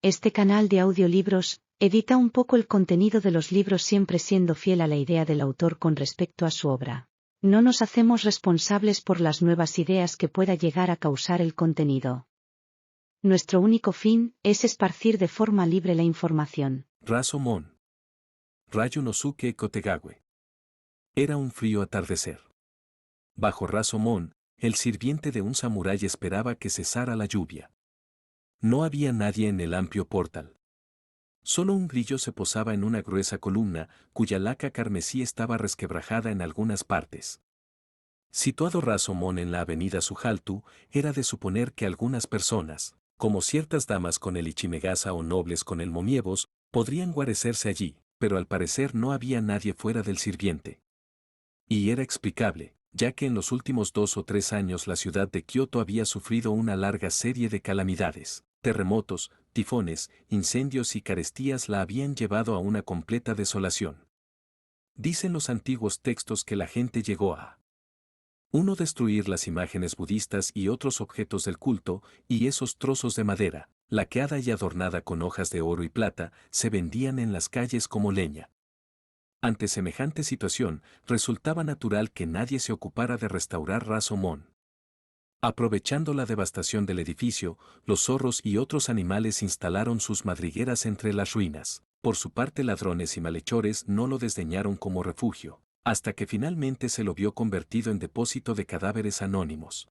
Este canal de audiolibros edita un poco el contenido de los libros siempre siendo fiel a la idea del autor con respecto a su obra. No nos hacemos responsables por las nuevas ideas que pueda llegar a causar el contenido. Nuestro único fin es esparcir de forma libre la información. Rasomon. Rayunosuke Kotegawe. Era un frío atardecer. Bajo Rasomon, el sirviente de un samurái esperaba que cesara la lluvia. No había nadie en el amplio portal. Solo un grillo se posaba en una gruesa columna, cuya laca carmesí estaba resquebrajada en algunas partes. Situado Rasomon en la avenida Sujaltu, era de suponer que algunas personas, como ciertas damas con el Ichimegasa o nobles con el Momievos, podrían guarecerse allí, pero al parecer no había nadie fuera del sirviente. Y era explicable, ya que en los últimos 2 o 3 años la ciudad de Kioto había sufrido una larga serie de calamidades. Terremotos, tifones, incendios y carestías la habían llevado a una completa desolación. Dicen los antiguos textos que la gente llegó a 1. Destruir las imágenes budistas y otros objetos del culto, y esos trozos de madera, laqueada y adornada con hojas de oro y plata, se vendían en las calles como leña. Ante semejante situación, resultaba natural que nadie se ocupara de restaurar Rasomon. Aprovechando la devastación del edificio, los zorros y otros animales instalaron sus madrigueras entre las ruinas. Por su parte, ladrones y malhechores no lo desdeñaron como refugio, hasta que finalmente se lo vio convertido en depósito de cadáveres anónimos.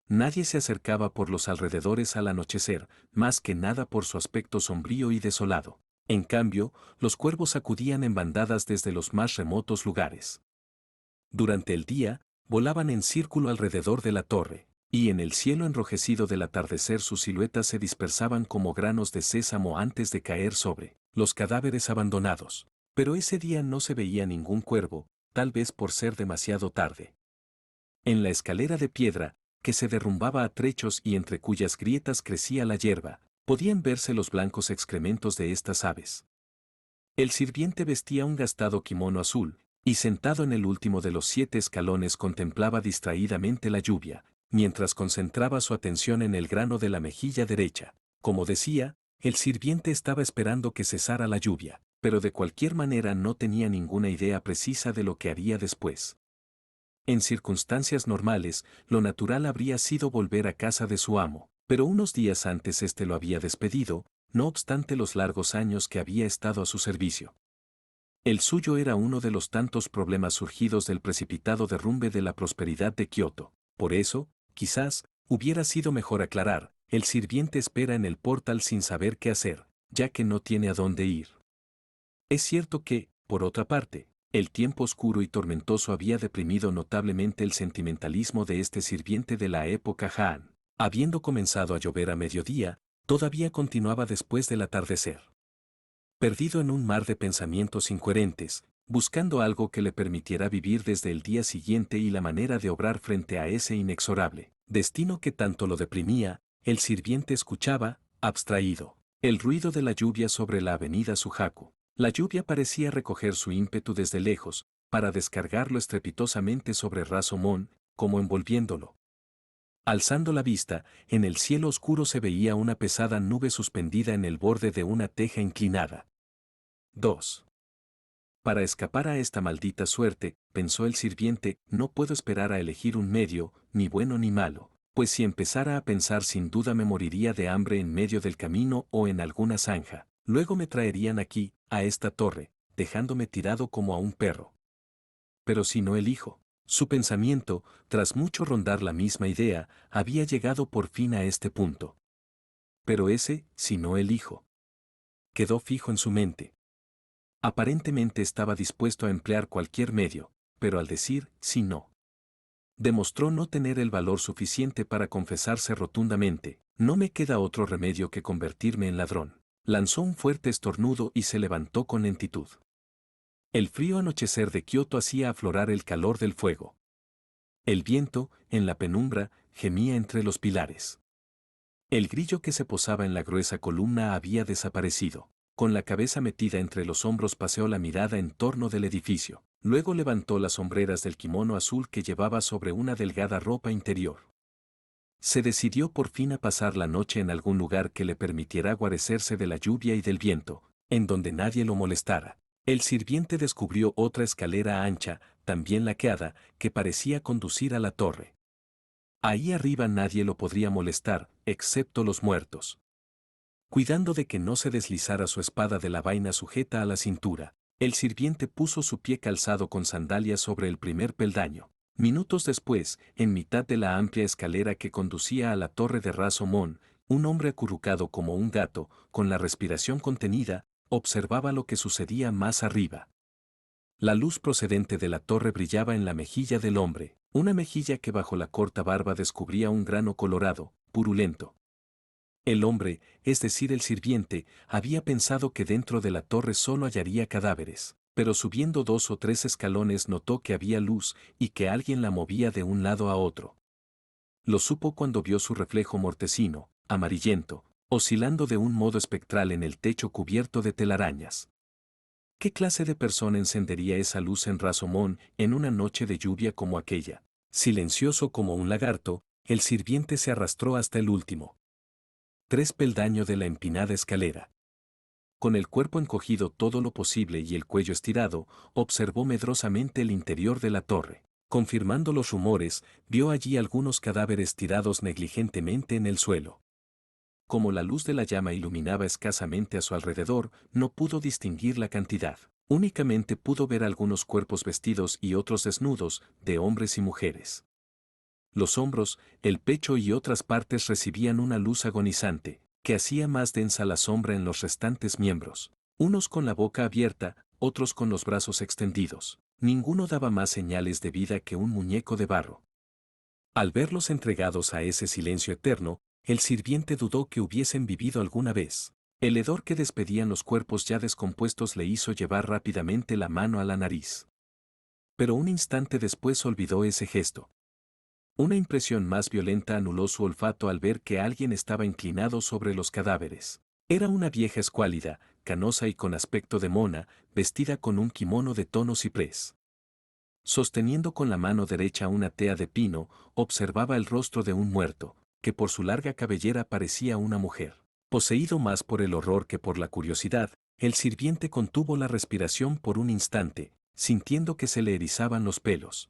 Nadie se acercaba por los alrededores al anochecer, más que nada por su aspecto sombrío y desolado. En cambio, los cuervos acudían en bandadas desde los más remotos lugares. Durante el día, volaban en círculo alrededor de la torre, y en el cielo enrojecido del atardecer sus siluetas se dispersaban como granos de sésamo antes de caer sobre los cadáveres abandonados. Pero ese día no se veía ningún cuervo, tal vez por ser demasiado tarde. En la escalera de piedra, que se derrumbaba a trechos y entre cuyas grietas crecía la hierba, podían verse los blancos excrementos de estas aves. El sirviente vestía un gastado kimono azul, y sentado en el último de los 7 escalones contemplaba distraídamente la lluvia, mientras concentraba su atención en el grano de la mejilla derecha. Como decía, el sirviente estaba esperando que cesara la lluvia, pero de cualquier manera no tenía ninguna idea precisa de lo que haría después. En circunstancias normales, lo natural habría sido volver a casa de su amo, pero unos días antes éste lo había despedido, no obstante los largos años que había estado a su servicio. El suyo era uno de los tantos problemas surgidos del precipitado derrumbe de la prosperidad de Kioto. Por eso, quizás, hubiera sido mejor aclarar, el sirviente espera en el portal sin saber qué hacer, ya que no tiene a dónde ir. Es cierto que, por otra parte, el tiempo oscuro y tormentoso había deprimido notablemente el sentimentalismo de este sirviente de la época Han. Habiendo comenzado a llover a mediodía, todavía continuaba después del atardecer. Perdido en un mar de pensamientos incoherentes, buscando algo que le permitiera vivir desde el día siguiente y la manera de obrar frente a ese inexorable destino que tanto lo deprimía, el sirviente escuchaba, abstraído, el ruido de la lluvia sobre la avenida Sujaku. La lluvia parecía recoger su ímpetu desde lejos, para descargarlo estrepitosamente sobre Rasomon, como envolviéndolo. Alzando la vista, en el cielo oscuro se veía una pesada nube suspendida en el borde de una teja inclinada. 2. Para escapar a esta maldita suerte, pensó el sirviente, no puedo esperar a elegir un medio, ni bueno ni malo, pues si empezara a pensar sin duda me moriría de hambre en medio del camino o en alguna zanja. Luego me traerían aquí, a esta torre, dejándome tirado como a un perro. Pero si no elijo. Su pensamiento, tras mucho rondar la misma idea, había llegado por fin a este punto. Pero ese, si no elijo, quedó fijo en su mente. Aparentemente estaba dispuesto a emplear cualquier medio, pero al decir si no, demostró no tener el valor suficiente para confesarse rotundamente, no me queda otro remedio que convertirme en ladrón. Lanzó un fuerte estornudo y se levantó con lentitud. El frío anochecer de Kioto hacía aflorar el calor del fuego. El viento, en la penumbra, gemía entre los pilares. El grillo que se posaba en la gruesa columna había desaparecido. Con la cabeza metida entre los hombros paseó la mirada en torno del edificio. Luego levantó las sombreras del kimono azul que llevaba sobre una delgada ropa interior. Se decidió por fin a pasar la noche en algún lugar que le permitiera guarecerse de la lluvia y del viento, en donde nadie lo molestara. El sirviente descubrió otra escalera ancha, también laqueada, que parecía conducir a la torre. Ahí arriba nadie lo podría molestar, excepto los muertos. Cuidando de que no se deslizara su espada de la vaina sujeta a la cintura, el sirviente puso su pie calzado con sandalias sobre el primer peldaño. Minutos después, en mitad de la amplia escalera que conducía a la torre de Rasomón, un hombre acurrucado como un gato, con la respiración contenida, observaba lo que sucedía más arriba. La luz procedente de la torre brillaba en la mejilla del hombre, una mejilla que bajo la corta barba descubría un grano colorado, purulento. El hombre, es decir el sirviente, había pensado que dentro de la torre solo hallaría cadáveres, pero subiendo 2 o 3 escalones notó que había luz y que alguien la movía de un lado a otro. Lo supo cuando vio su reflejo mortecino, amarillento, oscilando de un modo espectral en el techo cubierto de telarañas. ¿Qué clase de persona encendería esa luz en Rasomón en una noche de lluvia como aquella? Silencioso como un lagarto, el sirviente se arrastró hasta el último 3 peldaño de la empinada escalera. Con el cuerpo encogido todo lo posible y el cuello estirado, observó medrosamente el interior de la torre. Confirmando los rumores, vio allí algunos cadáveres tirados negligentemente en el suelo. Como la luz de la llama iluminaba escasamente a su alrededor, no pudo distinguir la cantidad. Únicamente pudo ver algunos cuerpos vestidos y otros desnudos, de hombres y mujeres. Los hombros, el pecho y otras partes recibían una luz agonizante, que hacía más densa la sombra en los restantes miembros. Unos con la boca abierta, otros con los brazos extendidos. Ninguno daba más señales de vida que un muñeco de barro. Al verlos entregados a ese silencio eterno, el sirviente dudó que hubiesen vivido alguna vez. El hedor que despedían los cuerpos ya descompuestos le hizo llevar rápidamente la mano a la nariz. Pero un instante después olvidó ese gesto. Una impresión más violenta anuló su olfato al ver que alguien estaba inclinado sobre los cadáveres. Era una vieja escuálida, canosa y con aspecto de mona, vestida con un kimono de tono ciprés. Sosteniendo con la mano derecha una tea de pino, observaba el rostro de un muerto, que por su larga cabellera parecía una mujer. Poseído más por el horror que por la curiosidad, el sirviente contuvo la respiración por un instante, sintiendo que se le erizaban los pelos.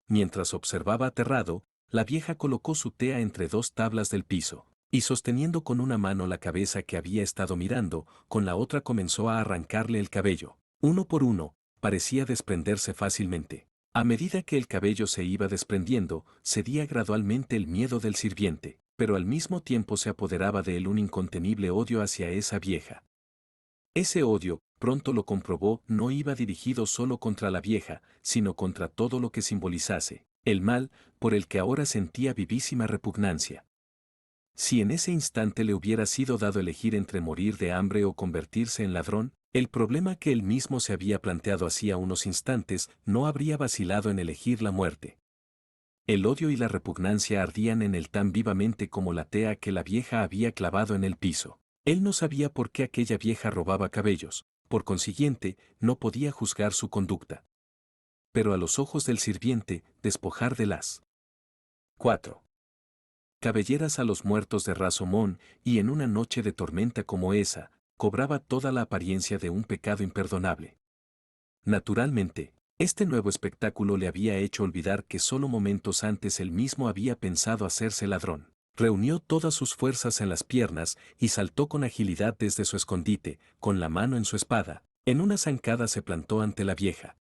Mientras observaba aterrado, la vieja colocó su tea entre 2 tablas del piso, y sosteniendo con una mano la cabeza que había estado mirando, con la otra comenzó a arrancarle el cabello. Uno por uno, parecía desprenderse fácilmente. A medida que el cabello se iba desprendiendo, cedía gradualmente el miedo del sirviente, pero al mismo tiempo se apoderaba de él un incontenible odio hacia esa vieja. Ese odio, pronto lo comprobó, no iba dirigido solo contra la vieja, sino contra todo lo que simbolizase el mal, por el que ahora sentía vivísima repugnancia. Si en ese instante le hubiera sido dado elegir entre morir de hambre o convertirse en ladrón, el problema que él mismo se había planteado hacía unos instantes no habría vacilado en elegir la muerte. El odio y la repugnancia ardían en él tan vivamente como la tea que la vieja había clavado en el piso. Él no sabía por qué aquella vieja robaba cabellos, por consiguiente, no podía juzgar su conducta. Pero a los ojos del sirviente, despojar de las 4 cabelleras a los muertos de Rasomón, y en una noche de tormenta como esa, cobraba toda la apariencia de un pecado imperdonable. Naturalmente, este nuevo espectáculo le había hecho olvidar que solo momentos antes él mismo había pensado hacerse ladrón. Reunió todas sus fuerzas en las piernas y saltó con agilidad desde su escondite, con la mano en su espada. En una zancada se plantó ante la vieja.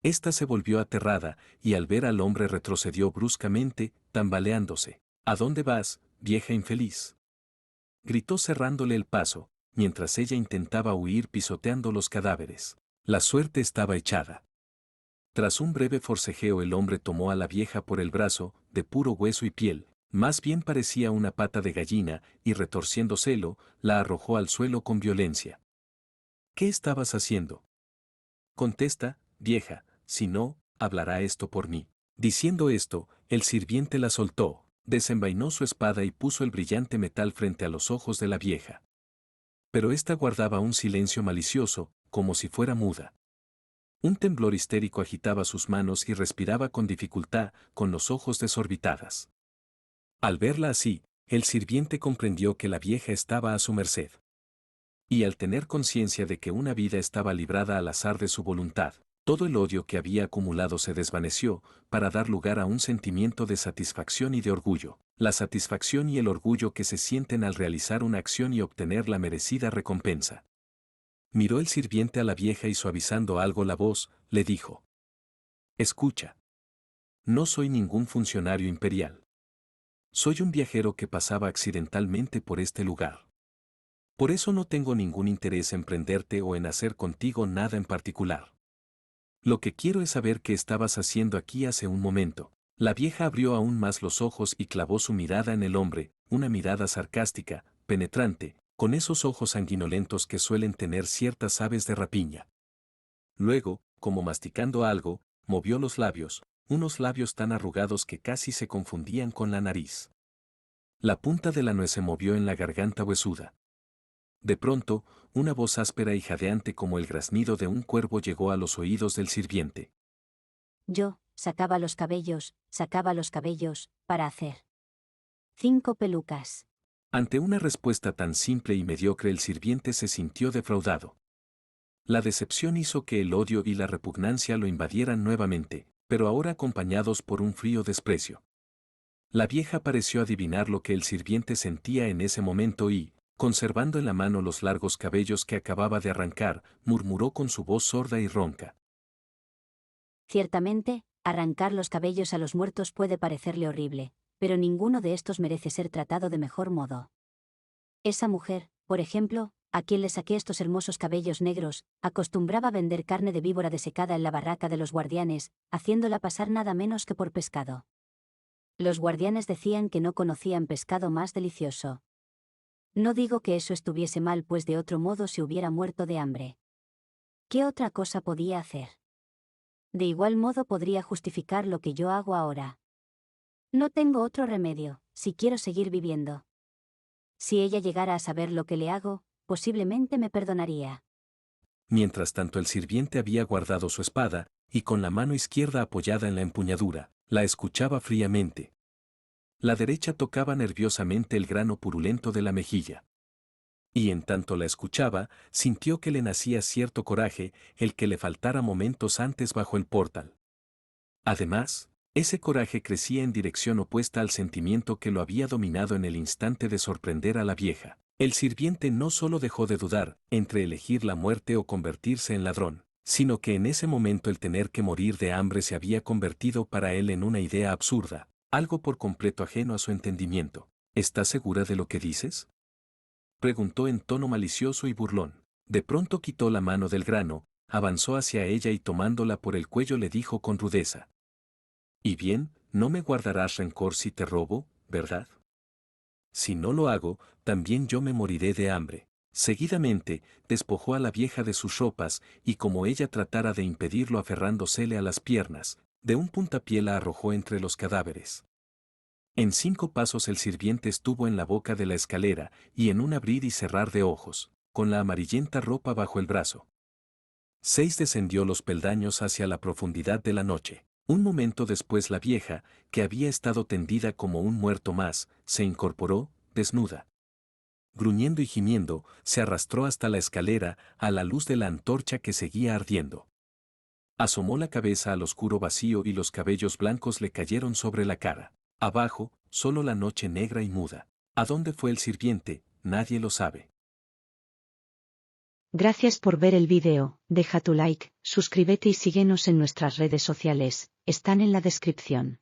Esta se volvió aterrada, y al ver al hombre retrocedió bruscamente, tambaleándose. ¿A dónde vas, vieja infeliz?, gritó cerrándole el paso, mientras ella intentaba huir pisoteando los cadáveres. La suerte estaba echada. Tras un breve forcejeo el hombre tomó a la vieja por el brazo, de puro hueso y piel, más bien parecía una pata de gallina, y retorciéndoselo, la arrojó al suelo con violencia. ¿Qué estabas haciendo? Contesta, vieja, si no, hablará esto por mí. Diciendo esto, el sirviente la soltó, desenvainó su espada y puso el brillante metal frente a los ojos de la vieja. Pero ésta guardaba un silencio malicioso, como si fuera muda. Un temblor histérico agitaba sus manos y respiraba con dificultad, con los ojos desorbitadas. Al verla así, el sirviente comprendió que la vieja estaba a su merced. Y al tener conciencia de que una vida estaba librada al azar de su voluntad, todo el odio que había acumulado se desvaneció, para dar lugar a un sentimiento de satisfacción y de orgullo, la satisfacción y el orgullo que se sienten al realizar una acción y obtener la merecida recompensa. Miró el sirviente a la vieja y suavizando algo la voz, le dijo: «Escucha. No soy ningún funcionario imperial. Soy un viajero que pasaba accidentalmente por este lugar. Por eso no tengo ningún interés en prenderte o en hacer contigo nada en particular. Lo que quiero es saber qué estabas haciendo aquí hace un momento». La vieja abrió aún más los ojos y clavó su mirada en el hombre, una mirada sarcástica, penetrante, con esos ojos sanguinolentos que suelen tener ciertas aves de rapiña. Luego, como masticando algo, movió los labios, unos labios tan arrugados que casi se confundían con la nariz. La punta de la nuez se movió en la garganta huesuda. De pronto, una voz áspera y jadeante como el graznido de un cuervo llegó a los oídos del sirviente. Yo, sacaba los cabellos, para hacer 5 pelucas. Ante una respuesta tan simple y mediocre, el sirviente se sintió defraudado. La decepción hizo que el odio y la repugnancia lo invadieran nuevamente, pero ahora acompañados por un frío desprecio. La vieja pareció adivinar lo que el sirviente sentía en ese momento y, conservando en la mano los largos cabellos que acababa de arrancar, murmuró con su voz sorda y ronca: Ciertamente, arrancar los cabellos a los muertos puede parecerle horrible, pero ninguno de estos merece ser tratado de mejor modo. Esa mujer, por ejemplo, a quien le saqué estos hermosos cabellos negros, acostumbraba vender carne de víbora desecada en la barraca de los guardianes, haciéndola pasar nada menos que por pescado. Los guardianes decían que no conocían pescado más delicioso. No digo que eso estuviese mal, pues de otro modo se hubiera muerto de hambre. ¿Qué otra cosa podía hacer? De igual modo podría justificar lo que yo hago ahora. No tengo otro remedio, si quiero seguir viviendo. Si ella llegara a saber lo que le hago, posiblemente me perdonaría. Mientras tanto, el sirviente había guardado su espada, y con la mano izquierda apoyada en la empuñadura, la escuchaba fríamente. La derecha tocaba nerviosamente el grano purulento de la mejilla. Y en tanto la escuchaba, sintió que le nacía cierto coraje, el que le faltara momentos antes bajo el portal. Además, ese coraje crecía en dirección opuesta al sentimiento que lo había dominado en el instante de sorprender a la vieja. El sirviente no solo dejó de dudar entre elegir la muerte o convertirse en ladrón, sino que en ese momento el tener que morir de hambre se había convertido para él en una idea absurda, algo por completo ajeno a su entendimiento. ¿Estás segura de lo que dices?, preguntó en tono malicioso y burlón. De pronto quitó la mano del grano, avanzó hacia ella y tomándola por el cuello le dijo con rudeza: «Y bien, no me guardarás rencor si te robo, ¿verdad? Si no lo hago, también yo me moriré de hambre». Seguidamente, despojó a la vieja de sus ropas, y como ella tratara de impedirlo aferrándosele a las piernas, de un puntapié la arrojó entre los cadáveres. En 5 pasos el sirviente estuvo en la boca de la escalera, y en un abrir y cerrar de ojos, con la amarillenta ropa bajo el brazo. 6 descendió los peldaños hacia la profundidad de la noche. Un momento después la vieja, que había estado tendida como un muerto más, se incorporó, desnuda. Gruñendo y gimiendo, se arrastró hasta la escalera, a la luz de la antorcha que seguía ardiendo. Asomó la cabeza al oscuro vacío y los cabellos blancos le cayeron sobre la cara. Abajo, solo la noche negra y muda. ¿A dónde fue el sirviente? Nadie lo sabe. Gracias por ver el vídeo, deja tu like, suscríbete y síguenos en nuestras redes sociales, están en la descripción.